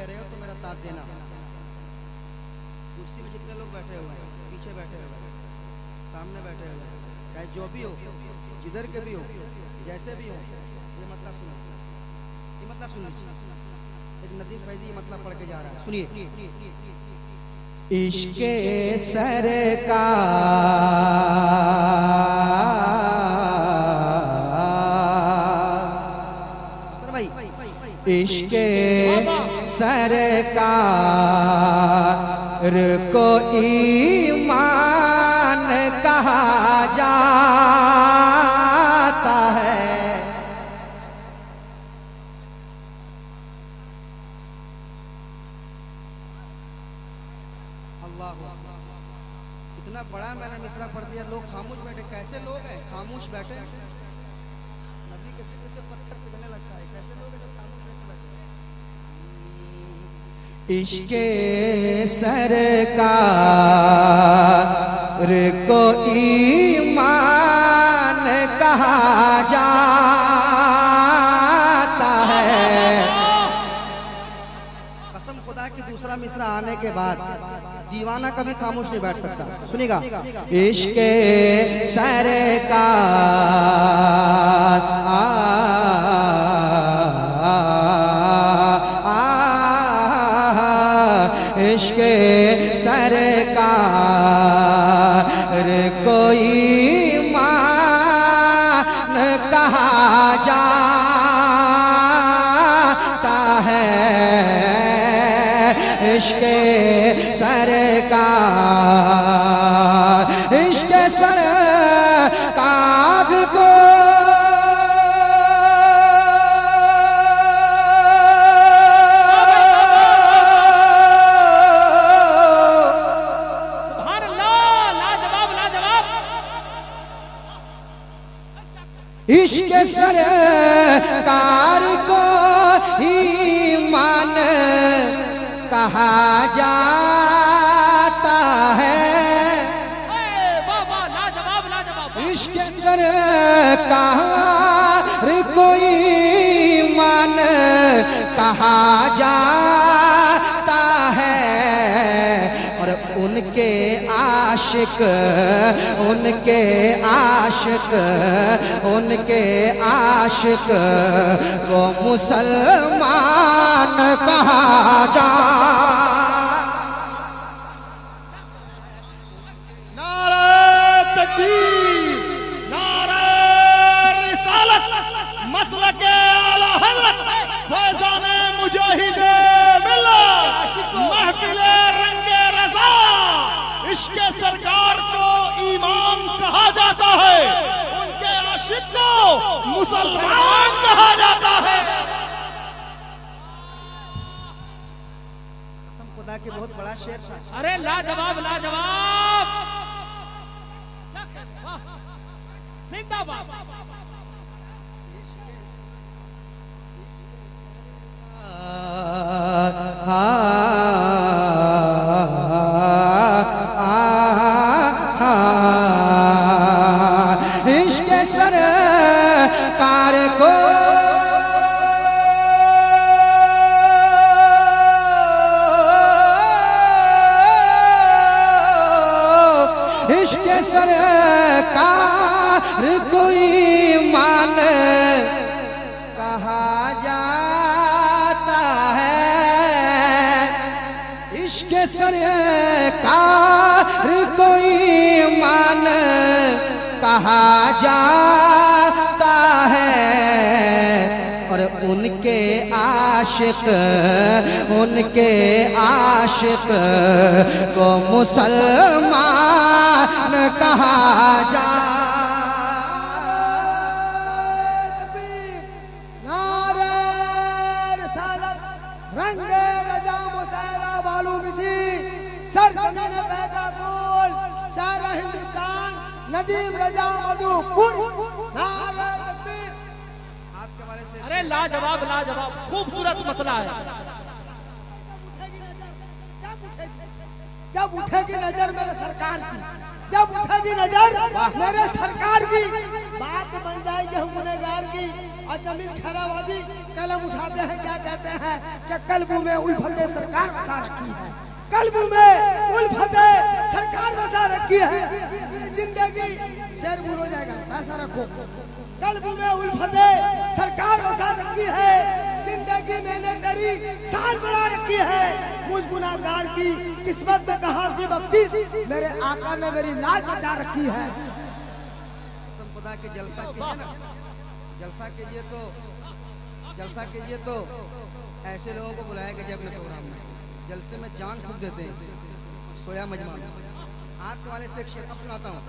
रहे हो तो मेरा साथ देना। कुर्सी में जितने लोग बैठे हुए हैं, पीछे बैठे हुए हैं, सामने बैठे हुए हैं, चाहे जो भी हो, जिधर के भी हो, जैसे भी हो, ये मतलब सुनो, ये मतलब सुन लीजिए। एक नदीम फैजी ये मतलब पढ़ के जा रहा है, सुनिए। इश्के सरकार इश्के सरकार को ईमान कहा जाता है। अल्लाह, इतना बड़ा मैंने मिसरा पढ़ दिया, लोग खामोश बैठे। कैसे लोग हैं खामोश बैठे? नबी किसी किसी पत्थर पिघलने लगता है। कैसे लोग हैं जो खामोश बैठे? इश्के सरकार को ईमान कहा जाता है। कसम खुदा की दूसरा मिसरा आने के बाद दीवाना कभी खामोश नहीं बैठ सकता। सुनिएगा। इश्के सरकार इश्के सरकार को ईमान कहा जाता है। इश्के सरकार इश्के सरकार को इश्क सरकार को ईमान कहा जाता है। इश्क सरकार को ईमान कहा जाता है। और उनके आशिक उनके आशिक को मुसलमान कहा जा। नारा तकबीर, नारा रिसालत, मसलके आला हज़रत फैज़ाने मुजाहिदे मिल्लत, महफिले रंगे रज़ा। इश्के सरकार को ईमान कहा जाता है, उनके आशिक को मुसलमान कहा जाता है। कसम खुदा की बहुत बड़ा शेर था। अरे लाजवाब लाजवाब, जिंदाबाद। इश्के सरकार को इश्के सरकार को ईमान कहा जाता है। इश्के सरकार को ईमान कहा जाता है। और उनके आशिक को मुसलमान कहा जा। नारे रिसालत, रंगे रजा मुसैरा वालू बिसी, सरजमीन पैदा कुल सारा हिंदुस्तान, नदीम रजा मधुपुर। नारे तकबीर। आपके वाले से अरे लाजवाब लाजवाब, खूबसूरत मतला है। जब उठेगी नजर मेरे सरकार की, जब उठेगी नजर मेरे सरकार की, बात बन जाएगी हम गुनहगार की। और जमील खैराबादी कलम उठाते हैं, क्या कहते हैं कि कल्बों में उल्फते सरकार बसा रखी है, कल्बों में उल्फते सरकार बसा रखी है। जिंदगी शेर भूल हो जाएगा, ऐसा रखो। कल्बों में उल्फते सरकार बसा रखी है, जिंदगी मैंने तेरी साल बढ़ा रखी है। मुझ गुनाहगार की किस्मत में कहाँ की बख्शिश, मेरे आका ने मेरी लाज बचा रखी है। कसम खुदा के जलसा कीजिए ना, जलसा कीजिए तो ऐसे लोगों को बुलाएगा जब अपने प्रोग्राम में जलसे में जान फूंक देते हैं। सोया मजमा आपके वाले से एक शेर अब सुनाता हूँ,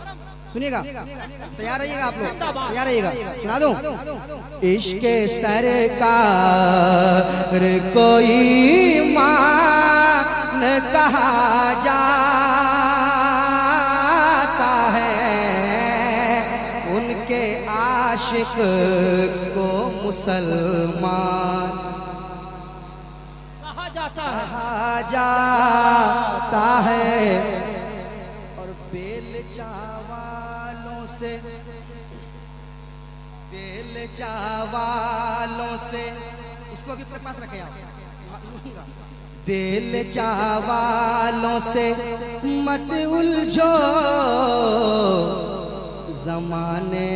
सुनिएगा। तैयार रहिएगा आप लोग, तैयार रहिएगा। सुना दूं। इश्क़ सरकार कोई मान कहा जाता है, उनके आशिक को मुसलमान कहा जाता है। कहा जाता है। और बेलचा वालों से इसको अभी अपने पास रखें आप। बेलचा वालों से मत उलझो, जमाने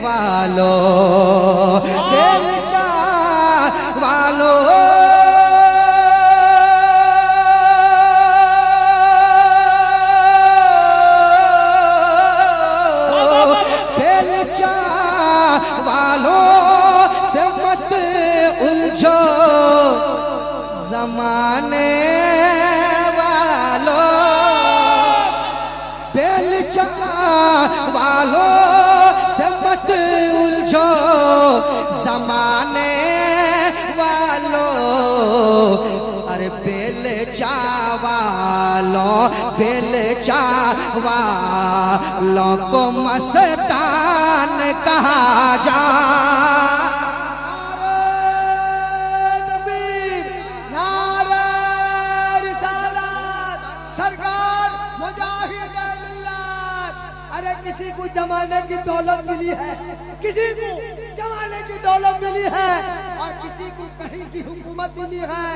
वालों, बेलचा वालों जमाने वालों, बेलचा वालों से मत उलझो, जमाने वालों। अरे बेलचा वालों को मस्तान कहा जा। किसी को जमाने की दौलत मिली है, किसी को जमाने की दौलत मिली है, और किसी को कहीं की हुकूमत मिली है।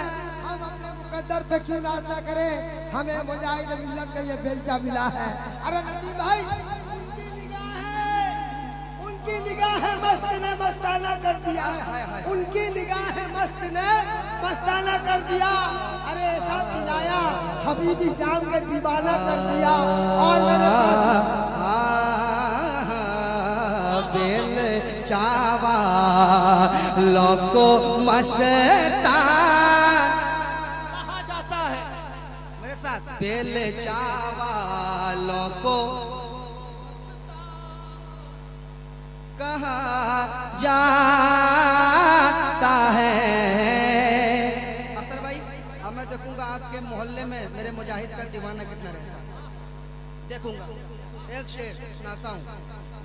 हम अपने मुकद्दर पे क्यों नाज ना करें, हमें मुजाहिद मिल्लत का ये बेलचा मिला है। अरे नदीम भाई, उनकी निगाह मस्त ने मस्ताना कर दिया, उनकी निगाह मस्त ने मस्ताना कर दिया। अरे ऐसा पिलाया हबीबी जाम के दीवाना कर दिया। और मेरे बेलचा वालों को मस्तान कहा जाता है। मेरे साथ बेलचा वालों को कहा जाता है। अख्तर भाई, अब मैं देखूंगा आपके मोहल्ले में मेरे मुजाहिद का दीवाना कितना रहता है, देखूंगा। एक शेर सुनाता हूँ,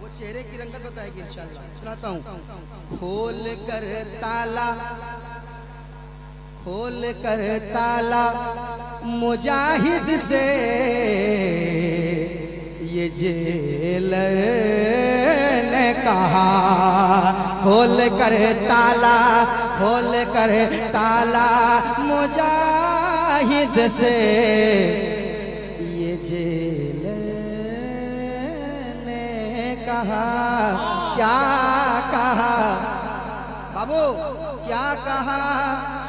वो चेहरे की रंगत बताएगी इंशाल्लाह। सुनाता हूँ। खोल कर ताला मुजाहिद से ये जेलर ने कहा। खोल कर ताला मुजाहिद से ये जेलर ने कहा। क्या कहा बाबू, क्या कहा,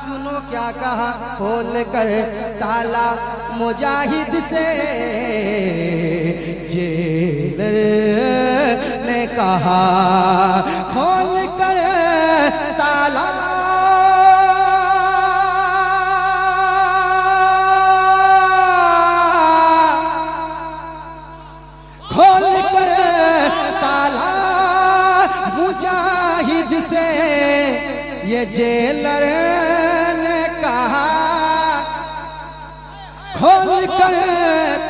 सुनो क्या कहा। खोल कर ताला मुजाहिद से जेलर ने कहा। खोल कर ताला मुजाहिद से ये जेलर ने कहा। खोल कर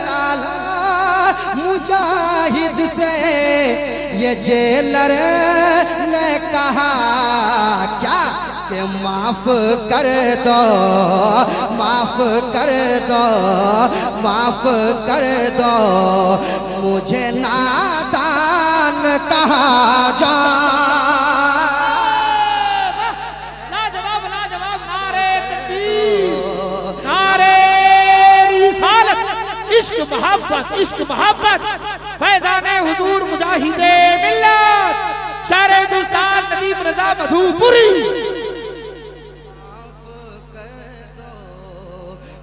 ताला मुजाहिद से ये जेलर ने कहा। क्या के माफ कर दो, माफ कर दो, माफ कर दो, मुझे नादान कहा जा। लाजवाब लाजवाब, नारे तकबीर, नारे रिसालत, इश्क मोहब्बत, इश्क मोहब्बत, फैज़ाने हुजूर मुजाहिदे मिल्लत, शायर हिंदुस्तान नदीम रज़ा मधुपुरी। माफ कर दो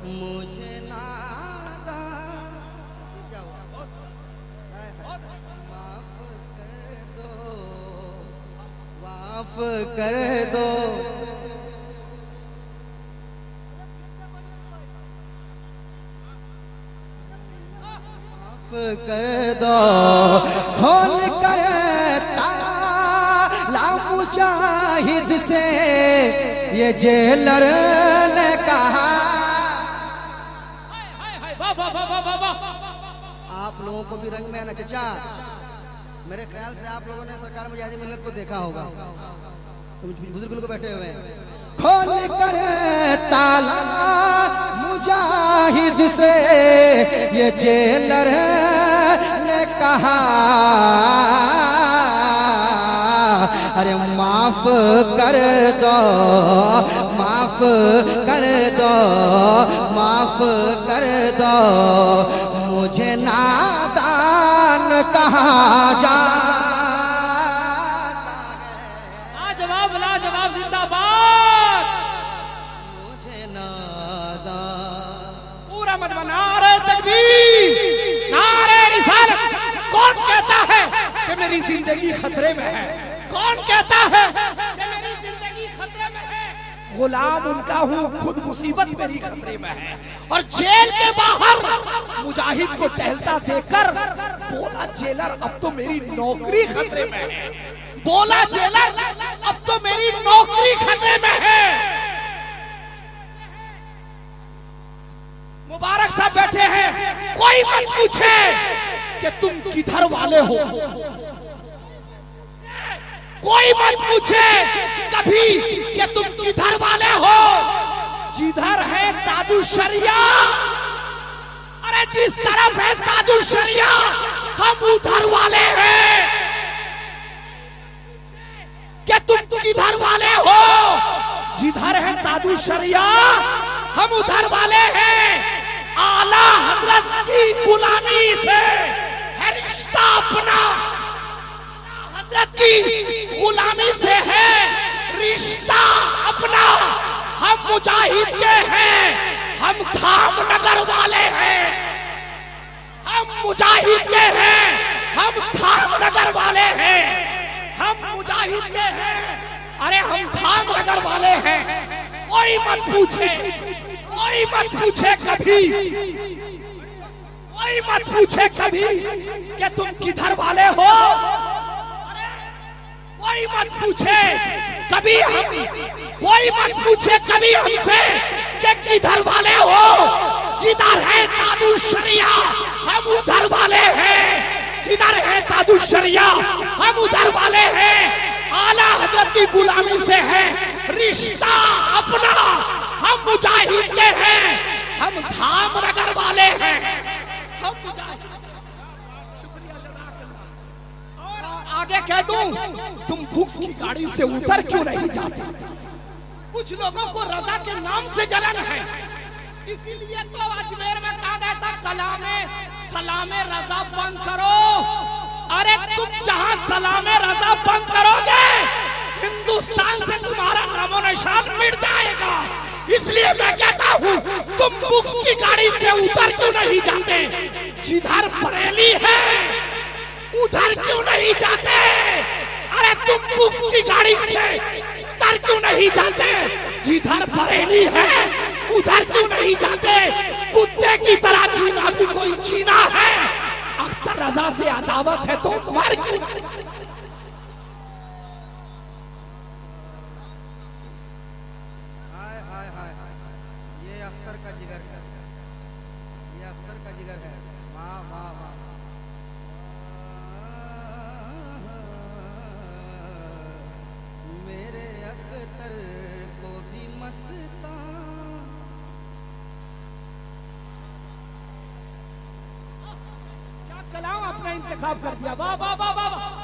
मुझे नादान, माफ कर दो, माफ कर दो, खोल कर ताला मुजाहिद से ये जेलर ने कहा। वाह वाह वाह वाह वाह वाह। आप लोगों को भी रंग में आना चचा। मेरे ख्याल से आप लोगों ने सरकार मुजाहिदी मिल्लत को देखा होगा, तुम बुजुर्ग लोग बैठे हुए हैं। खोल कर ताला मुजाहिद से ये जेलर ने कहा, अरे माफ कर दो, माफ कर दो, माफ कर दो, मुझे नादान कहा जा। लाजवाब लाजवाब, जिंदाबाद। मुझे नादान, पूरा मजमा, नारे तकबीर, नारे रिसालत। कौन कहता है कि मेरी जिंदगी खतरे में है? कौन कहता है कि मेरी जिंदगी खतरे में है? गुलाम उनका हूँ, खुद मुसीबत मेरी खतरे में है। और जेल के बाहर मुजाहिद को टहलता देखकर बोला जेलर अब तो मेरी नौकरी खतरे में है। बोला जेलर अब तो मेरी नौकरी खतरे में है। मुबारक साहब बैठे हैं, कोई मत पूछे कि तुम किधर वाले हो, कोई मत पूछे कभी कि तुम किधर वाले हो। जिधर है ताजुल शरिया, अरे जिस तरफ है ताजुल शरिया हम उधर वाले हैं। कि तुम किधर वाले हो? जिधर है ताजुल शरिया हम उधर वाले हैं। आला हजरत की गुलामी से है रिश्ता अपना, हजरत की गुलामी से है रिश्ता अपना। हम मुजाहिद के हैं, हम धामनगर वाले हैं। हम मुजाहिद के हैं, हम धामनगर वाले हैं। हम मुजाहिद के हैं, अरे हम धामनगर वाले हैं। कोई मत पूछे, कोई मत पूछे कभी, कोई मत पूछे कभी कि तुम किधर वाले हो। कोई मत पूछे कभी हम, कोई मत पूछे कभी हमसे कि किधर वाले हो। जिधर है ताजुल शरिया हम उधर वाले हैं। जिधर है ताजुल शरिया हम उधर वाले हैं। आला हजरत की गुलामी से है रिश्ता अपना। हम मुजाहिद के हैं, हम धामनगर वाले हैं। हम मुजाहिद। शुक्रिया जज़ाकल्लाह। और आगे कह दूं, तुम बुक्स की गाड़ी से उतर क्यों नहीं जाते? कुछ लोगों को रजा के नाम से जलन है, इसीलिए तो अजमेर में कहा गया था कलामे सलामे रजा बंद करो। अरे तुम जहां सलामे रजा बंद करोगे हिंदुस्तान से तुम्हारा नामो निशान मिट जाएगा। इसलिए मैं कहता हूँ तुम बुक्स की गाड़ी से उतर क्यों नहीं जाते? जिधर बरेली है उधर क्यों नहीं जाते? अरे तुम बुक्स की गाड़ी से उतर क्यों नहीं जाते? जिधर बरेली है उधर क्यों नहीं जाते? कुत्ते की तरह जीना भी कोई जीना है। अख्तर रजा से अदावत है तो मर क्यों? हाय हाय हाय, ये अख्तर का जिगर है, ये अख्तर का जिगर है। वाह वाह वाह। मेरे अख्तर इंतखाब कर दिया। वाह वाह वाह वाह वाह।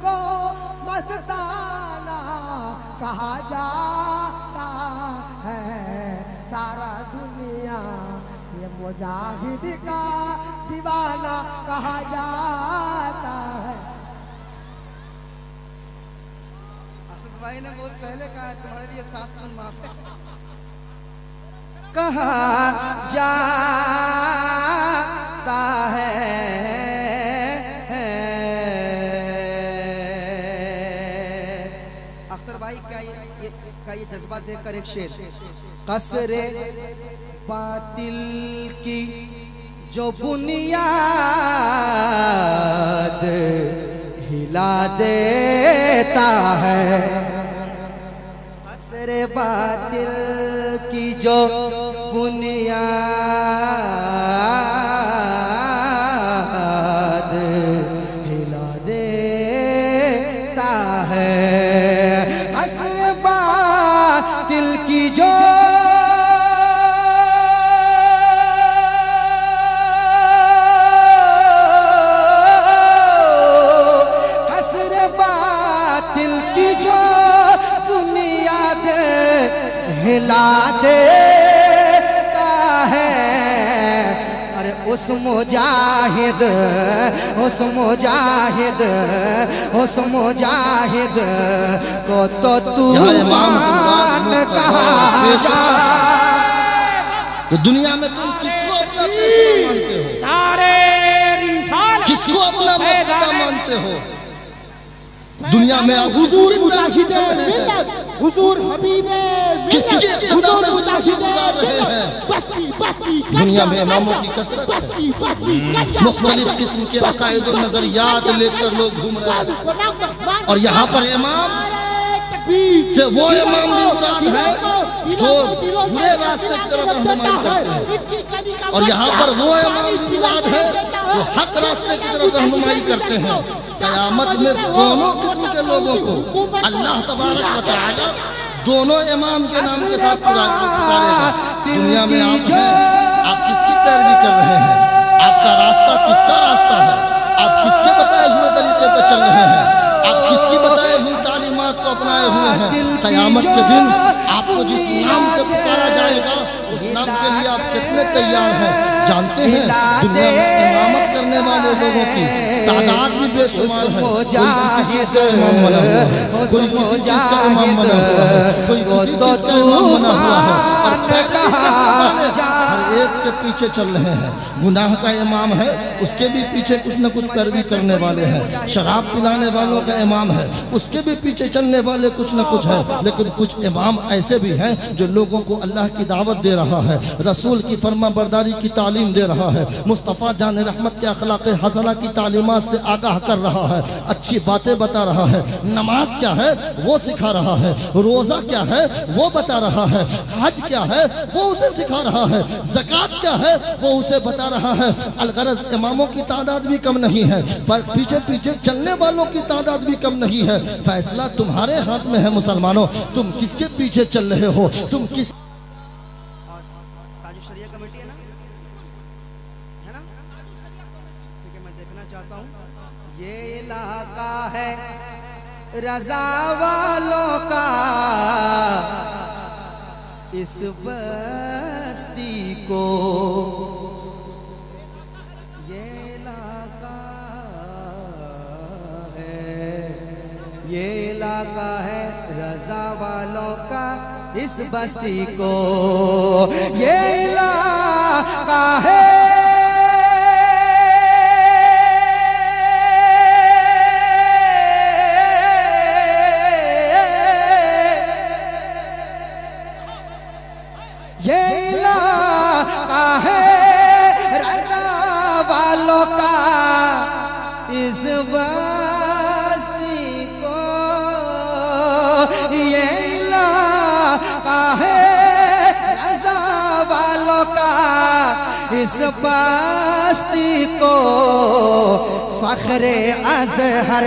को मस्ताना कहा जाता है, सारा दुनिया ये मुजाहिद का दीवाना कहा जाता है। असद भाई ने बहुत पहले कहा है, तुम्हारे लिए 7 गुण माफ है। कहा जाता है का ये जज्बा देखकर एक शेर, कसरे बातिल की जो बुनियाद हिला देता है, कसरे बातिल की जो बुनियाद हिला देता है, दिल की जो कसर बातिल की जो बुनियाद हिला देता है। अरे उस मुजाहिद को तो तूफान कहा जा। तो दुनिया में तुम किसको अपना पेशवा मानते हो? नारे रिसालत, किसको अपना मुक्तदा मानते हो? दुनिया में आप हुजूर मुजाहिदे मिल्लत, हुजूर हबीबे किसके हुजूर कदम में मुजाहिदे गुजार रहे हैं? बस्ती बस्ती दुनिया में इमामों की कसरत है, बस्ती बस्ती मुख्तलिफ किस्म के अकायद और नजरियात लेकर लोग घूम रहे हैं, और यहाँ पर इमाम से वो इमाम भी मुराद है जो बुरे रास्ते की तरफ रहनुमाई करते हैं, और यहाँ पर वो इमाम भी मुराद है जो हक रास्ते की तरफ रहनुमाई करते हैं। क़यामत में दोनों किस्म के लोगों को अल्लाह तबारक व तआला दोनों इमाम के नाम के साथ पुकारेगा। दुनिया में आप किसकी पैरवी कर रहे हैं? आपका रास्ता किसका रास्ता है? आप किसके बताए हुए तरीके पर चल रहे हैं? आप किसकी बताए हुई तालीमात को अपनाए हुए हैं? क़यामत के दिन आपको जिस नाम से पुकारा जाएगा उस नाम के लिए आप कितने तैयार हैं? जानते हैं दुनिया में इमामत करने वाले लोगों की तादाद भी बेशुमार है। कोई किसी चीज का इमाम बना हुआ है, कोई किसी चीज का इमाम बना हुआ है, कोई किसी चीज का इमाम बना हुआ है, और हर एक के पीछे चल रहे हैं। गुनाह का इमाम है, उसके भी पीछे कुछ न कुछ पैरवी करने वाले हैं। शराब पिलाने वालों का इमाम है, उसके भी पीछे चलने वाले कुछ न कुछ है। लेकिन कुछ इमाम ऐसे भी हैं जो लोगों को अल्लाह की दावत दे रहा है, रसूल की फर्मा बरदारी की तालीम दे रहा है, मुस्तफ़ा जान रहमत के अखलाक हसना की तालीमात से आगाह कर रहा है, अच्छी बातें बता रहा है। नमाज क्या है वो सिखा रहा है, रोज़ा क्या है वो बता रहा है, हज क्या है वो उसे सिखा रहा है, ज़कात क्या है वो उसे बता रहा है। अलगरज इमामों की तादाद भी कम नहीं है, पर पीछे पीछे चलने वालों की तादाद भी कम नहीं है। फैसला तुम्हारे हाथ में है मुसलमानों, तुम किसके पीछे चल रहे हो? तुम किस ताजुशरिया कमेटी है ना, ठीक है, मैं देखना चाहता हूँ। ये इलाका है रजा वालों का, इस बस्ती को ये इलाका है, ये इलाका है रजा वालों का, इस बस्ती को ये इलाका है। ये इलाका है रज़ा वालों का, इस बस्ती को ये इलाका है रज़ा वालों का, इस बस्ती को फखरे अज़हर,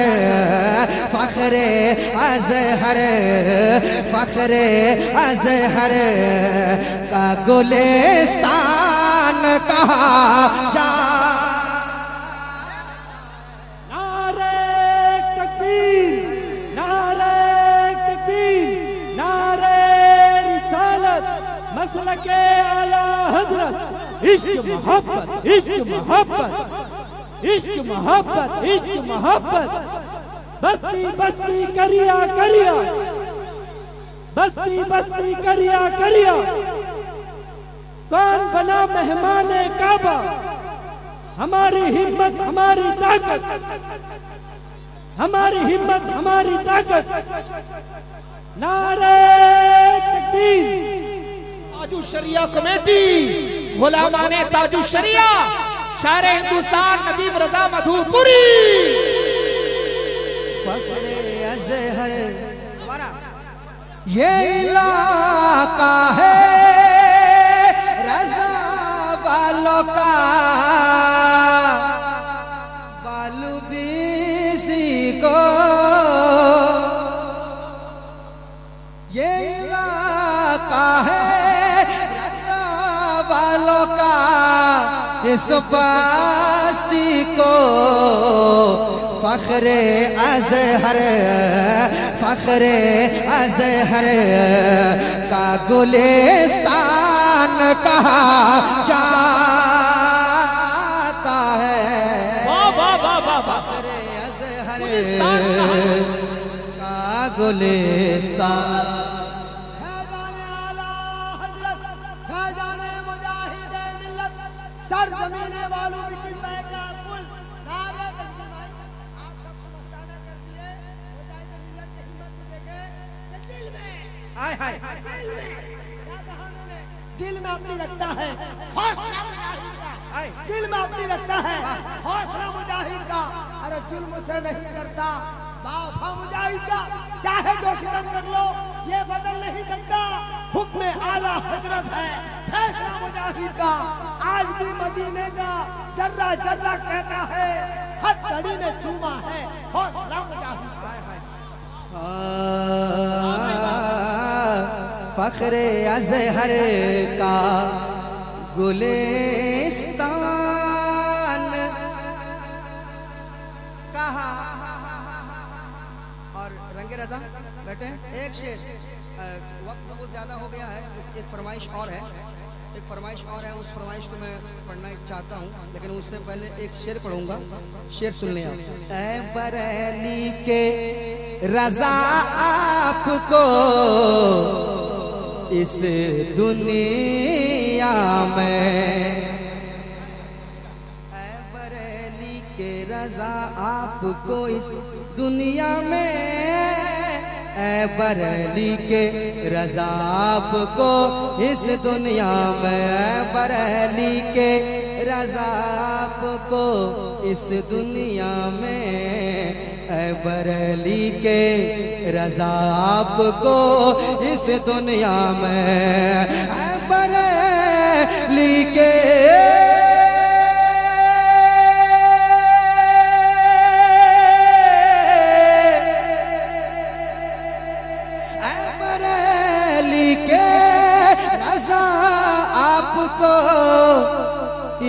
फखरे अज़हर, फखरे अज़हर का गुलिस्तान कहा जा। नारे तकबीर, नारे तकबीर, नारे रिसालत, मसलके आला हजरत, इश्क मोहब्बत, इश्क मोहब्बत, इश्क मोहब्बत, इश्क मोहब्बत। बस्ती बस्ती करिया करिया, बस्ती बस्ती करिया करिया। कौन बना मेहमान काबा? हमारी हिम्मत हमारी ताकत, हमारी हिम्मत हमारी ताकत। नारे तकबीर। ताजु शरिया कमेटी, गुलामाने ताजु शरिया, शारे हिंदुस्तान नदीम रजा मधुपुरी। फखरे अज़हर ये इलाका है रजा वालों का, बालू बीसी को ये इलाका है रजा वालों का, इस बस्ती को फखरे अज़हर, फखरे अज़हर का गुलिस्तान कहा जाता है। वाह वाह वाह वाह वाह। फखरे अज़हर का गुलिस्तान। सर जमीने वालों की सिपाही का कुल नारे तकबीर। भाई आप सबको मस्ताना कर दिए। मुजाहिद मिल्लत की हिम्मत को देखे कि दिल में आय हाय दिल में क्या कहा उन्होंने? दिल में अपनी रखता है हौसला मुजाहिद का, दिल में अपनी रखता है हौसला मुजाहिद का। अरे जुल्म से नहीं करता बाफा मुजाहिद का, चाहे जो सितम कर लो ये बदल नहीं सकता। हुक्म आला हजरत है फैसला मुजाहिद का। आज भी मदीने का जर्रा जर्रा कहता है हर घड़ी ने चूमा है हौसला मुजाहिद का। फखरे अज़हर का गुलिस्तान कहा। और रंगे रजा बैठे एक शेर, वक्त बहुत ज्यादा हो गया है, एक फरमाइश और है, एक फरमाइश और है, उस फरमाइश को मैं पढ़ना चाहता हूँ, लेकिन उससे पहले एक शेर पढ़ूंगा। शेर सुन लें आप। ऐ बरेली के रजा आपको इस दुनिया में, ऐ बरेली के रजा आपको इस दुनिया में, ऐ बरेली के रजा आपको इस दुनिया में, ऐ बरेली के रजा आपको इस दुनिया में, ऐ बरेली के रजा आपको इस दुनिया में, ऐ बरेली के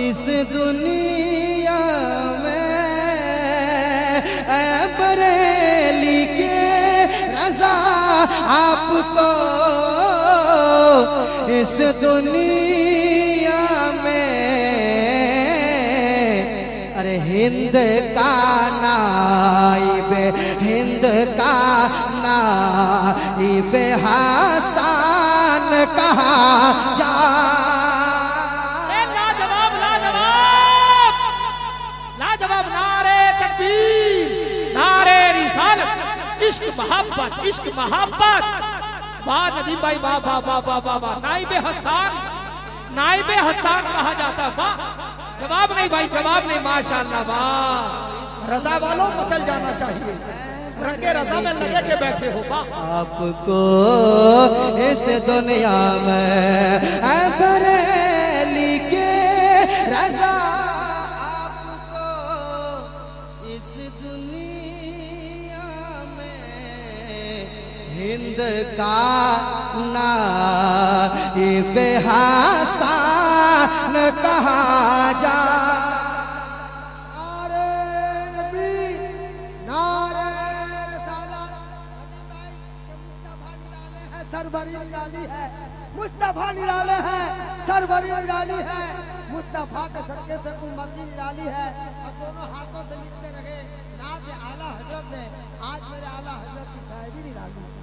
इस दुनिया में, ऐ बरेली के रजा आपको इस दुनिया में। अरे हिंद का नाइबे, हिंद का नाइबे हसन कहा जा। इश्क मोहब्बत, इश्क मोहब्बत। वाह नदीम भाई, वाह वाह वाह वाह वाह वाह। नाइबे हसन, नाइबे हसन कहा जाता है। वाह, जवाब नहीं भाई, जवाब नहीं। माशाअल्लाह, वाह। रजा वालों को चल जाना चाहिए, रंगे रजा में लगे के बैठे हो। वाह। आपको इस दुनिया में, ऐ बरेली के रजा आपको हिंद का नाइब हसन कहा जा। नारे नबी, नारे रिसालत। मुस्तफा निराले है, सरवरी निराली है। मुस्तफा निराले है, सरवरी निराली है। मुस्तफा के सदके से उम्मती निराली है। और दोनों हाथों से लिखते रहे नाज आला हजरत ने। आज मेरे आला हजरत की शायरी निराली है।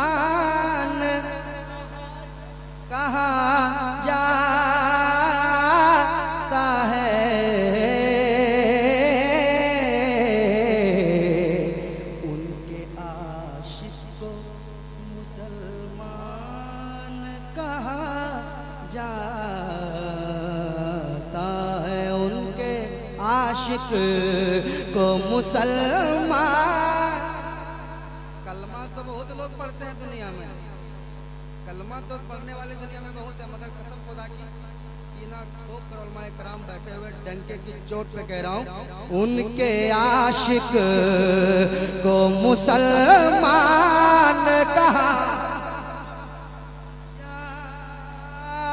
मस्तान कहा जाता है, उनके आशिक को मुसलमान कहा जाता है, उनके आशिक को मुसलमान। कलमा तो बहुत लोग पढ़ते हैं दुनिया में, कलमा तो पढ़ने वाले दुनिया में बहुत है, मगर कसम खुदा की सीना ठोक कर उलमाए कराम बैठे हुए डंके की चोट पे कह रहा हूँ, उनके आशिक को मुसलमान कहा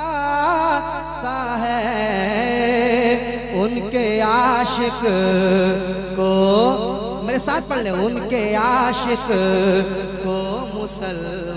जाता है, उनके आशिक को, मेरे साथ पढ़ ले, उनके आशिक को मुसलमान